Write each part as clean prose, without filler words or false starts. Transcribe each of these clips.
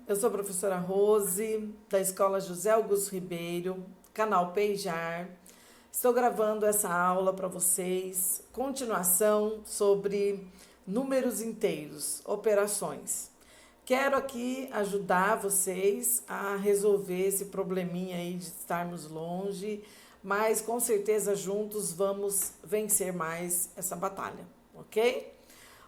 Eu sou a professora Rose, da Escola José Augusto Ribeiro, canal Peijar. Estou gravando essa aula para vocês, continuação sobre números inteiros, operações. Quero aqui ajudar vocês a resolver esse probleminha aí de estarmos longe, mas com certeza juntos vamos vencer mais essa batalha, ok?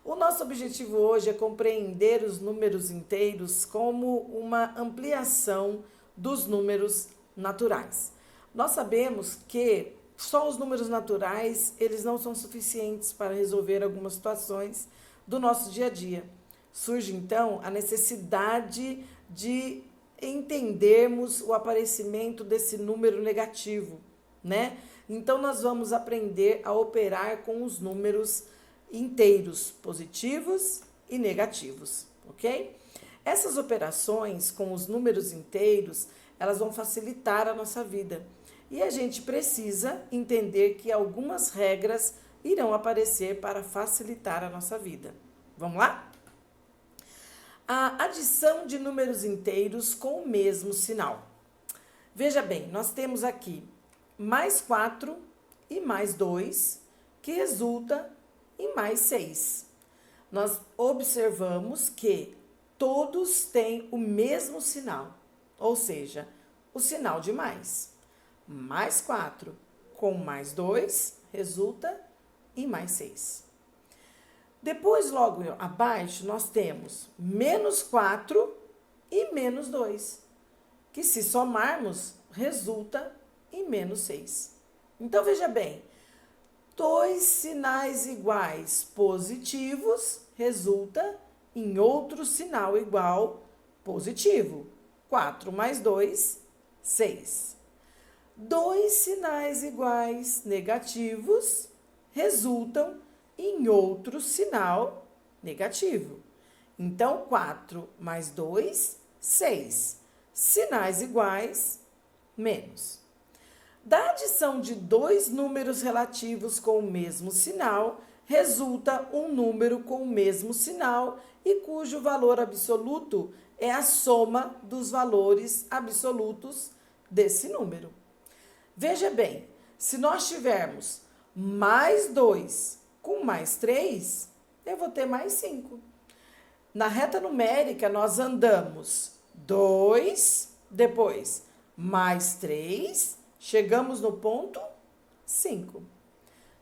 O nosso objetivo hoje é compreender os números inteiros como uma ampliação dos números naturais. Nós sabemos que só os números naturais, eles não são suficientes para resolver algumas situações do nosso dia a dia. Surge então a necessidade de entendermos o aparecimento desse número negativo, né? Então nós vamos aprender a operar com os números inteiros, positivos e negativos, ok? Essas operações com os números inteiros, elas vão facilitar a nossa vida. E a gente precisa entender que algumas regras irão aparecer para facilitar a nossa vida. Vamos lá? A adição de números inteiros com o mesmo sinal. Veja bem, nós temos aqui mais 4 e mais 2, que resulta em mais 6. Nós observamos que todos têm o mesmo sinal, ou seja, o sinal de mais. Mais 4 com mais 2 resulta em mais 6. Depois, logo abaixo, nós temos menos 4 e menos 2, que se somarmos, resulta em menos 6. Então, veja bem, dois sinais iguais positivos resulta em outro sinal igual positivo. 4 mais 2, 6. Dois sinais iguais negativos resultam em outro sinal negativo. Então, 4 mais 2, 6. Sinais iguais, menos. Da adição de dois números relativos com o mesmo sinal, resulta um número com o mesmo sinal e cujo valor absoluto é a soma dos valores absolutos desse número. Veja bem, se nós tivermos mais 2 com mais 3, eu vou ter mais 5. Na reta numérica, nós andamos 2, depois mais 3, chegamos no ponto 5.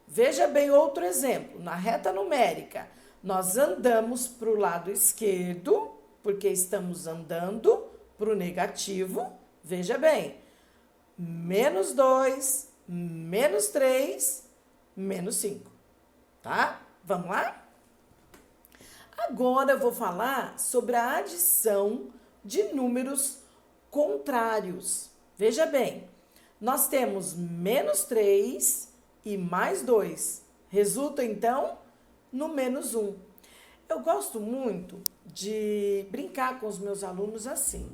Veja bem outro exemplo. Na reta numérica, nós andamos para o lado esquerdo, porque estamos andando para o negativo. Veja bem, menos 2, menos 3, menos 5. Tá? Vamos lá? Agora eu vou falar sobre a adição de números contrários. Veja bem, nós temos menos 3 e mais 2. Resulta, então, no menos 1. Eu gosto muito de brincar com os meus alunos assim.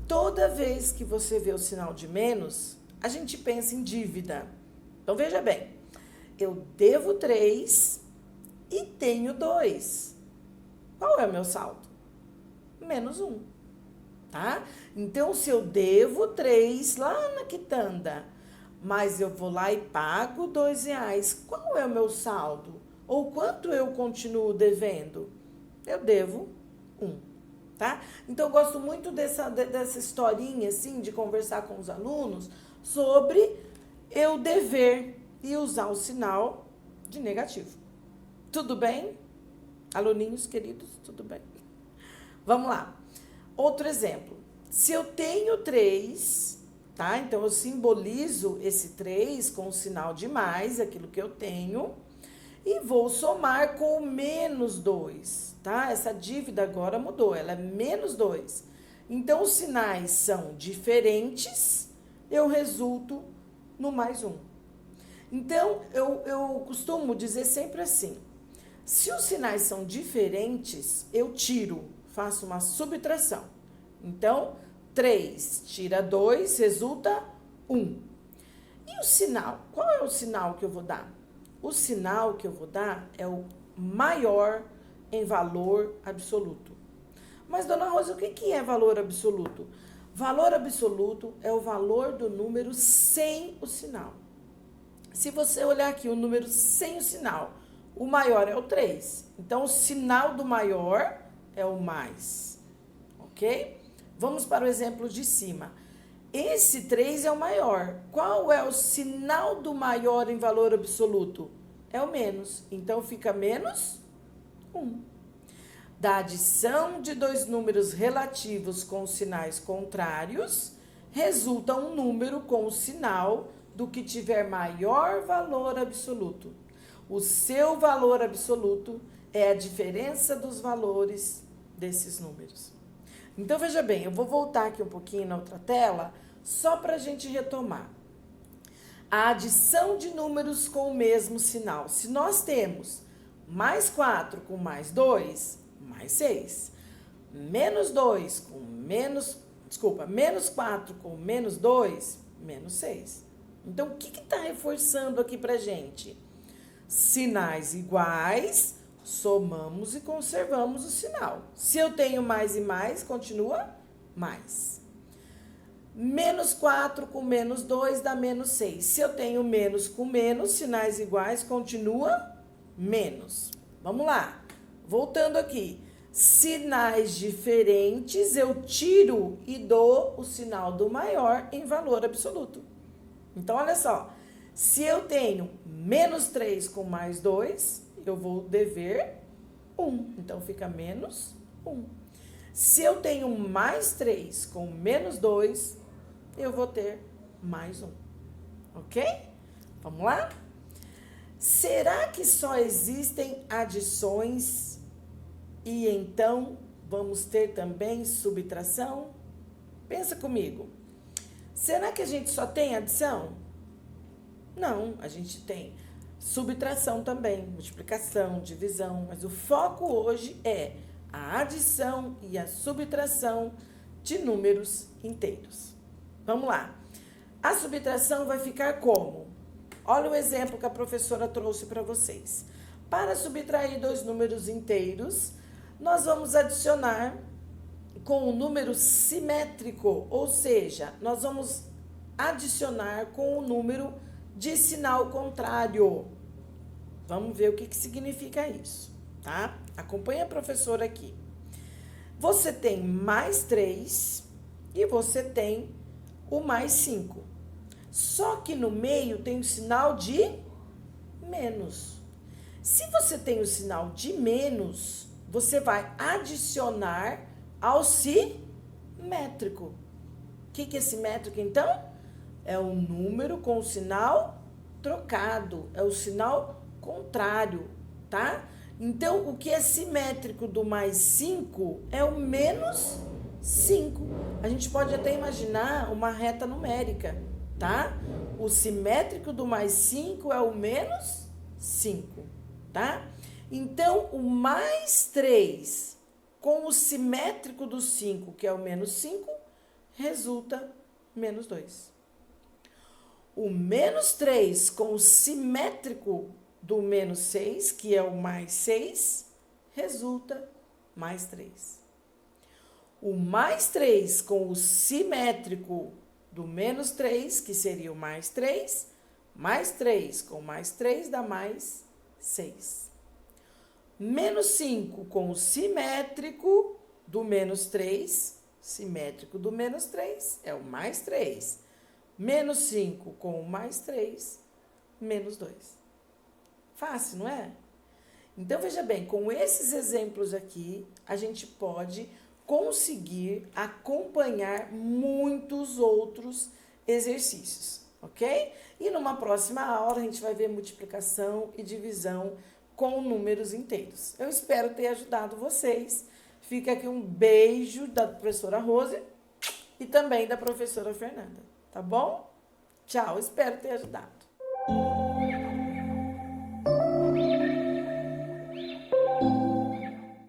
Toda vez que você vê o sinal de menos, a gente pensa em dívida. Então, veja bem, eu devo 3 e tenho 2. Qual é o meu saldo? Menos 1. Tá? Então, se eu devo 3 lá na quitanda, mas eu vou lá e pago R$2, qual é o meu saldo? Ou quanto eu continuo devendo? Eu devo 1, tá? Então, eu gosto muito dessa historinha, assim, de conversar com os alunos sobre eu dever e usar o sinal de negativo. Tudo bem? Aluninhos queridos, tudo bem? Vamos lá. Outro exemplo, se eu tenho 3, tá? Então, eu simbolizo esse 3 com o sinal de mais, aquilo que eu tenho, e vou somar com o menos 2, tá? Essa dívida agora mudou, ela é menos 2. Então, os sinais são diferentes, eu resulto no mais 1. Então, eu costumo dizer sempre assim, se os sinais são diferentes, eu faço uma subtração. Então, 3 tira 2, resulta 1. E o sinal? Qual é o sinal que eu vou dar? O sinal que eu vou dar é o maior em valor absoluto. Mas, dona Rosa, o que é valor absoluto? Valor absoluto é o valor do número sem o sinal. Se você olhar aqui o número sem o sinal, o maior é o 3. Então, o sinal do maior é o mais. Ok? Vamos para o exemplo de cima. Esse 3 é o maior. Qual é o sinal do maior em valor absoluto? É o menos. Então, fica menos 1. Da adição de dois números relativos com sinais contrários, resulta um número com o sinal do que tiver maior valor absoluto. O seu valor absoluto é a diferença dos valores desses números. Então, veja bem, eu vou voltar aqui um pouquinho na outra tela, só para a gente retomar. A adição de números com o mesmo sinal. Se nós temos mais 4 com mais 2, mais 6. Menos 2 com menos 4 com menos 2, menos 6. Então, o que está reforçando aqui para gente? Sinais iguais, somamos e conservamos o sinal. Se eu tenho mais e mais, continua mais. Menos 4 com menos 2 dá menos 6. Se eu tenho menos com menos, sinais iguais, continua menos. Vamos lá. Voltando aqui. Sinais diferentes, eu tiro e dou o sinal do maior em valor absoluto. Então, olha só. Se eu tenho menos 3 com mais 2, eu vou dever 1. Então, fica menos 1. Se eu tenho mais 3 com menos 2, eu vou ter mais 1. Ok? Vamos lá? Será que só existem adições e então vamos ter também subtração? Pensa comigo. Será que a gente só tem adição? Não, a gente tem subtração também, multiplicação, divisão, mas o foco hoje é a adição e a subtração de números inteiros. Vamos lá. A subtração vai ficar como? Olha o exemplo que a professora trouxe para vocês. Para subtrair dois números inteiros, nós vamos adicionar com o número simétrico, ou seja, nós vamos adicionar com o número de sinal contrário. Vamos ver o que significa isso, tá? Acompanha a professora aqui. Você tem mais 3 e você tem o mais 5. Só que no meio tem o sinal de menos. Se você tem o sinal de menos, você vai adicionar ao simétrico. O que é simétrico, então? É o número com o sinal trocado, é o sinal contrário, tá? Então, o que é simétrico do mais 5 é o menos 5. A gente pode até imaginar uma reta numérica, tá? O simétrico do mais 5 é o menos 5, tá? Então, o mais 3 com o simétrico do 5, que é o menos 5, resulta menos 2. O menos 3 com o simétrico do menos 6, que é o mais 6, resulta mais 3. O mais 3 com o simétrico do menos 3, que seria o mais 3 com mais 3 dá mais 6. Menos 5 com o simétrico do menos 3, simétrico do menos 3 é o mais 3. Menos 5 com o mais 3, menos 2. Fácil, não é? Então, veja bem, com esses exemplos aqui, a gente pode conseguir acompanhar muitos outros exercícios, ok? E numa próxima aula, a gente vai ver multiplicação e divisão com números inteiros. Eu espero ter ajudado vocês. Fica aqui um beijo da professora Rose e também da professora Fernanda, tá bom? Tchau, espero ter ajudado.